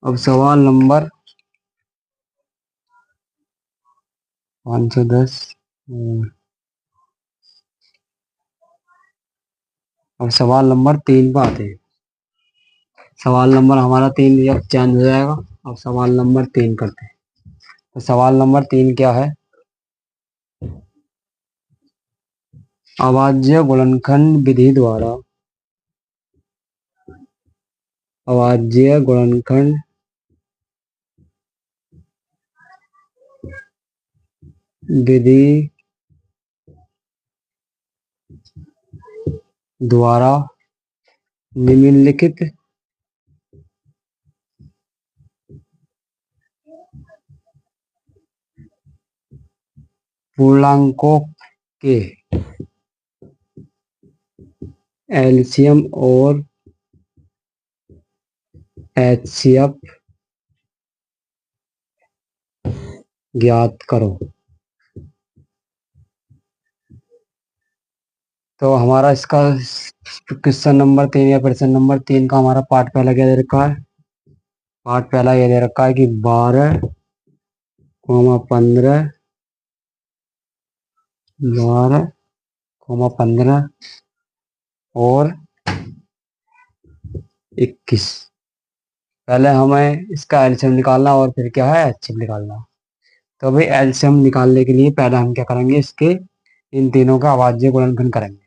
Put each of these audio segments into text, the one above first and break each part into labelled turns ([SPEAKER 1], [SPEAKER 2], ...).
[SPEAKER 1] अब सवाल नंबर 510। अब सवाल नंबर 3 पे आते हैं। सवाल नंबर हमारा 3 जब चेंज हो जाएगा। अब सवाल नंबर 3 करते हैं। तो सवाल नंबर 3 क्या है? अभाज्य गुणनखंड विधि द्वारा अभाज्य गुणनखंड विधि द्वारा निम्नलिखित पूर्णांकों के एलसीएम और एचसीएफ ज्ञात करो। तो हमारा इसका क्वेश्चन नंबर 3 या प्रश्न नंबर 3 का हमारा पार्ट पहला क्या दे रखा है? पार्ट पहला ये दे रखा है कि 12,15 और 21। पहले हमें इसका एलसीएम निकालना और फिर क्या है एचसीएफ निकालना। तो भाई एलसीएम निकालने के लिए पहले हम क्या करेंगे, इसके इन तीनों का अभाज्य गुणनखंड करेंगे।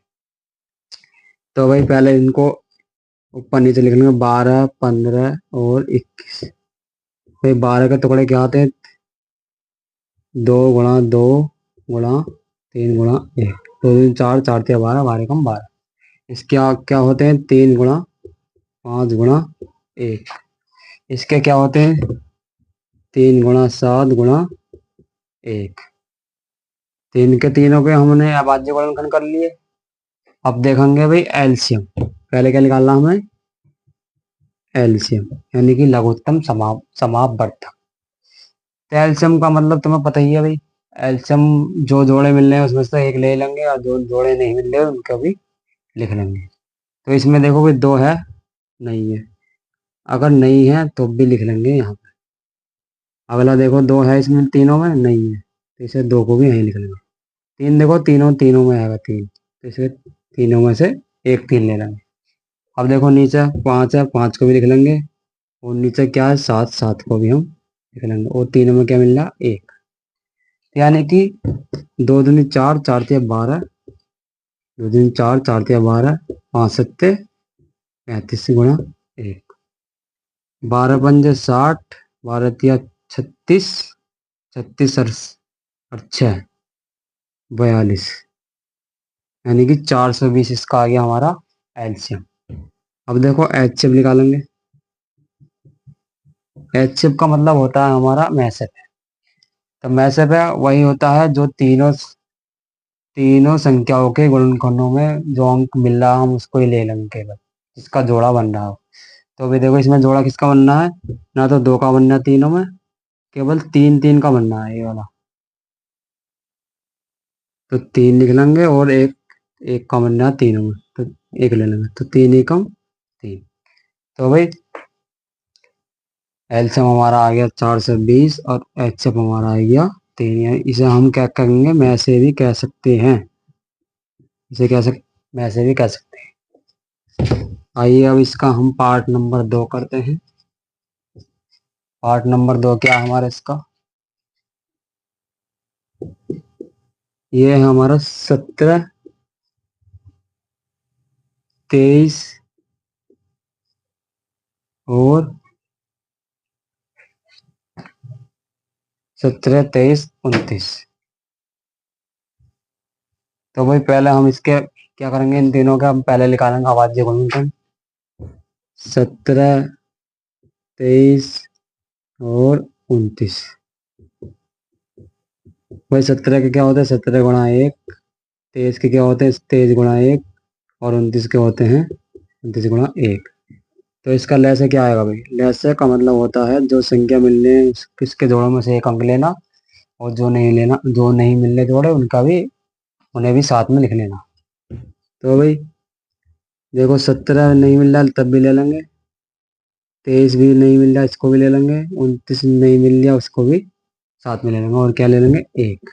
[SPEAKER 1] तो भाई पहले इनको ऊपर नीचे लिख लेंगे, 12, 15 और 21। भाई 12 के टुकड़े क्या आते हैं? 2 गुणा 2 गुणा 3 गुणा 1। 2 3 4, 4 3 12, 12 कम 12। इसके क्या क्या होते हैं? 3 गुणा 5 गुणा 1। इसके क्या होते हैं? 3 गुणा 7 गुणा 1। तीन के तीनों के हमने अभाज्य गुणनखंड कर लिए। अब देखेंगे भाई एलसीएम। पहले क्या निकालना हमें? एलसीएम यानी कि लघुत्तम समापवर्तक। तो एलसीएम का मतलब तुम्हें पता ही है भाई। एलसीएम जो जोड़े मिल रहे हैं उसमें से एक ले लेंगे और जो जोड़े नहीं मिल रहे उनका भी लिख लेंगे। तो इसमें देखो भाई 2 है, नहीं है। अगर नहीं है तो भी लिख लेंगे यहाँ पे। अगला देखो 2 है इसमें, तीनों में नहीं है तो इसे 2 को भी यहीं लिख लेंगे। 3 देखो तीनों तीनों में आएगा 3, तो इसे तीनों में से एक 3 ले लेंगे। अब देखो नीचे 5 है, 5 को भी लिख लेंगे। और नीचे क्या है 7, 7 को भी हम लिख लेंगे। और तीनों में क्या मिल रहा? 1। यानी कि 2 दूनी 4, 4 तिया 12, 2 दूनी 4, 4 तिया 12, 5 सत्ते 35 गुणा 1। 12 पंजे 60, 12 तिया 36, 36 और 6 42। यानी कि 420 इसका आ गया हमारा एलसीएम। अब देखो एचसीएफ निकालेंगे। एचसीएफ का मतलब होता है हमारा मैसेज। तो मैसेज है वही होता है जो तीनों तीनों संख्याओं के गुणनखंडों में जो अंक मिल रहा है हम उसको ही ले लेंगे केवल, जिसका जोड़ा बन रहा हो। तो अभी देखो इसमें जोड़ा किसका बनना है? ना तो 2 का बनना है तीनों में, केवल 3 3 का बनना है ये वाला। तो 3 लिख लेंगे और एक एक का बनना है तीनों में, तो एक ले लेंगे। तो 3 एकम 3। तो भाई एलसीएम हमारा आ गया 420 और एचसीएफ हमारा आ गया 3। इसे हम क्या कहेंगे? मैं से भी कह सकते हैं। इसे मैं से भी कह सकते हैं। आइए अब इसका हम पार्ट नंबर 2 करते हैं। पार्ट नंबर 2 क्या है हमारा इसका? ये है हमारा 17, 23 और 17, 23, 29। तो भाई पहले हम इसके क्या करेंगे? इन तीनों का हम पहले निकालेंगे अभाज्य गुणनखंड। 17, 23 और 29। भाई 17 के क्या होते हैं? 17 गुणा 1। 23 के क्या होते हैं? 23 गुणा 1। और 29 के होते हैं 29 गुणा 1। तो इसका लय क्या आएगा भाई? लय का मतलब होता है जो संख्या मिलने किसके जोड़ों में से एक अंक लेना, और जो नहीं लेना, जो नहीं मिलने जोड़े उनका भी, उन्हें भी साथ में लिख लेना। तो भाई देखो 17 नहीं मिल रहा तब भी ले लेंगे, 23 भी नहीं मिल रहा इसको भी ले लेंगे, 29 नहीं मिल रहा उसको भी साथ में ले लेंगे, और क्या ले लेंगे, एक।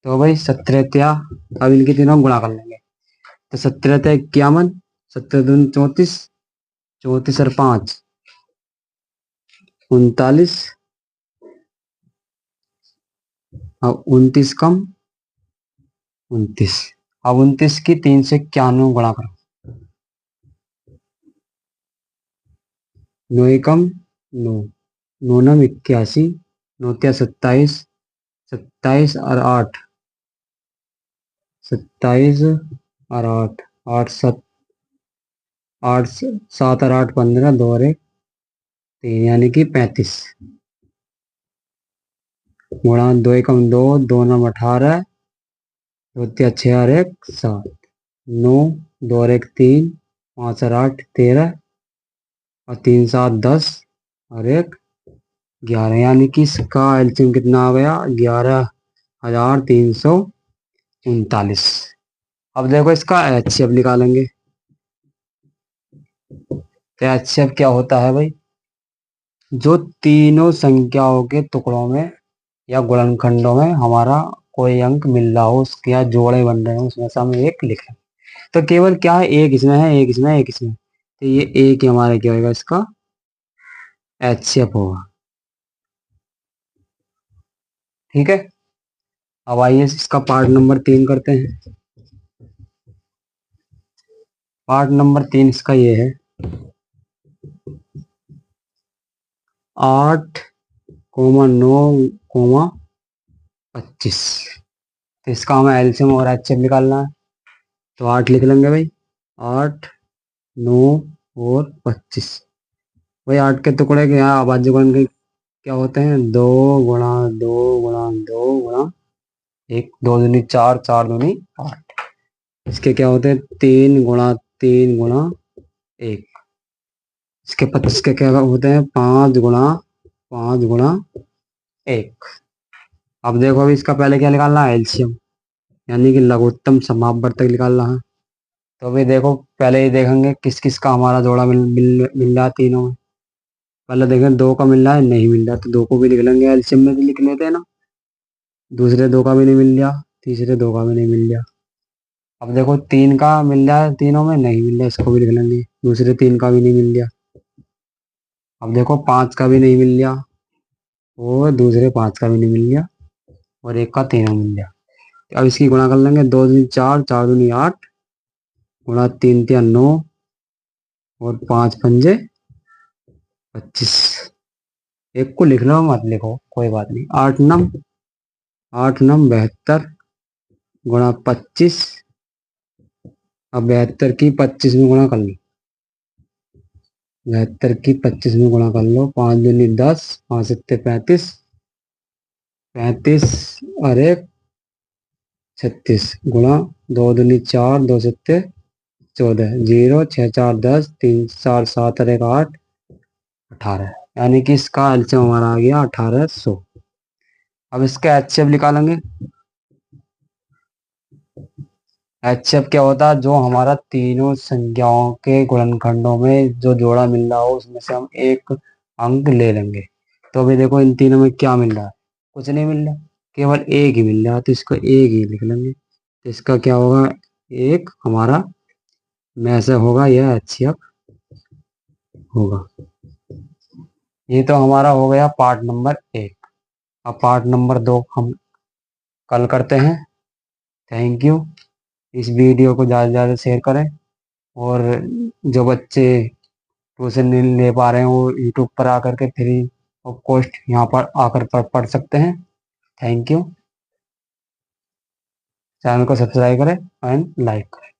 [SPEAKER 1] तो भाई 17 त्या, अब इनके तीनों को गुणा कर लेंगे। तो 17 त्या 51, 17 दूनी 34, 34 और 5 39, अब 29 कम 29, अब 29 की 391 गुणा करो, 9 एकम 9, 9 नम 81, 9 त्या 27, 27 और 8, 27 और 8, 8 7, 8 7 और 8 15, 2 और 1 3, यानी कि 35 गुणा 2 एकम 2, 2 नम 18, 2 त्या 6 और 1 7, 9, 2 और 1 3, 5 और 8 13, और 3 7 10 और 1 11, यानी कि इसका एलसीएम कितना आ गया, 11,339। अब देखो इसका एचसीएफ निकालेंगे। तो एचसीएफ क्या होता है भाई, जो तीनों संख्याओं के टुकड़ों में या गुणनखंडों में हमारा कोई अंक मिल रहा हो, उसके या जोड़े बन रहे हो, उसमें से हम एक लिख लें। तो केवल क्या है, एक इसमें है, एक इसमें है, एक इसमें, तो ये एक ही हमारा क्या होगा, इसका एचसीएफ होगा। ठीक है, अब आइए इसका पार्ट नंबर 3 करते हैं। पार्ट नंबर 3 इसका ये है, 8,9,25। तो इसका हमें एलसीएम और एचसीएफ निकालना है। तो 8 लिख लेंगे भाई, 8 9 और 25। भाई 8 के टुकड़े के यहाँ अभाज्य गुणन के क्या होते हैं, 2 गुणा 2 गुणा 2 गुणा 1, 2 दूनी 4, 4 दूनी 8। इसके क्या होते हैं, 3 गुणा 3 गुणा 1। इसके 25 के क्या होते हैं, 5 गुणा 5 गुणा 1। अब देखो, अभी इसका पहले क्या निकालना है, एलसीएम, यानी कि लघुत्तम समापवर्तक निकालना है। तो अभी देखो, पहले ही देखेंगे किस किस का हमारा जोड़ा मिल रहा है तीनों में। पहले देखें 2 का मिल रहा है, नहीं मिल रहा, तो 2 को भी लिख लेंगे, एलसीएम में भी लिख लेते हैं ना। दूसरे 2 का भी नहीं मिल रहा, तीसरे 2 का भी नहीं मिल रहा। अब देखो 3 का मिल रहा है, तीनों में नहीं मिल रहा, इसको भी लिख लेंगे, दूसरे 3 का भी नहीं मिल रहा। अब देखो 5 का भी नहीं मिल रहा, और दूसरे 5 का भी नहीं मिल रहा, और 1 का तीनों मिल रहा। अब इसकी गुणा कर लेंगे, 2 दूनी 4, 4 दूनी 8, गुणा 3 तिया 9, और 5 पंजे 25। एक को लिख लो मत लिखो, कोई बात नहीं। 8 नम 72, गुणा 25। अब 72 की 25 में गुणा कर लो, 72 की 25 में गुणा कर लो, 5 दूनी 10, 5 सत्ते 35, 35 और 1 36, गुणा 2 दूनी 4, 2 सत्ते 14, 0 6 4 10, 3 4 7 और 1 8, 18, यानी कि इसका एलसीएम हमारा आ गया 1800। अब इसका एचसीएफ निकालेंगे। एचसीएफ क्या होता है, जो हमारा तीनों संख्याओं के गुणनखंडों में जो जोड़ा मिल रहा हो, उसमें से हम एक अंक ले लेंगे। तो अभी देखो इन तीनों में क्या मिल रहा है, कुछ नहीं मिल रहा, केवल एक ही मिल रहा है, तो इसको एक ही लिख लेंगे। तो इसका क्या होगा, एक हमारा में से होगा, यह एचसीएफ होगा। ये तो हमारा हो गया पार्ट नंबर 1। अब पार्ट नंबर 2 हम कल करते हैं। Thank you. इस वीडियो को ज़्यादा से ज़्यादा शेयर करें, और जो बच्चे ट्यूशन नहीं ले पा रहे हैं, वो यूट्यूब पर आकर के फ्री ऑफ कॉस्ट यहाँ पर आकर पढ़ सकते हैं। Thank you. चैनल को सब्सक्राइब करें एंड लाइक करें।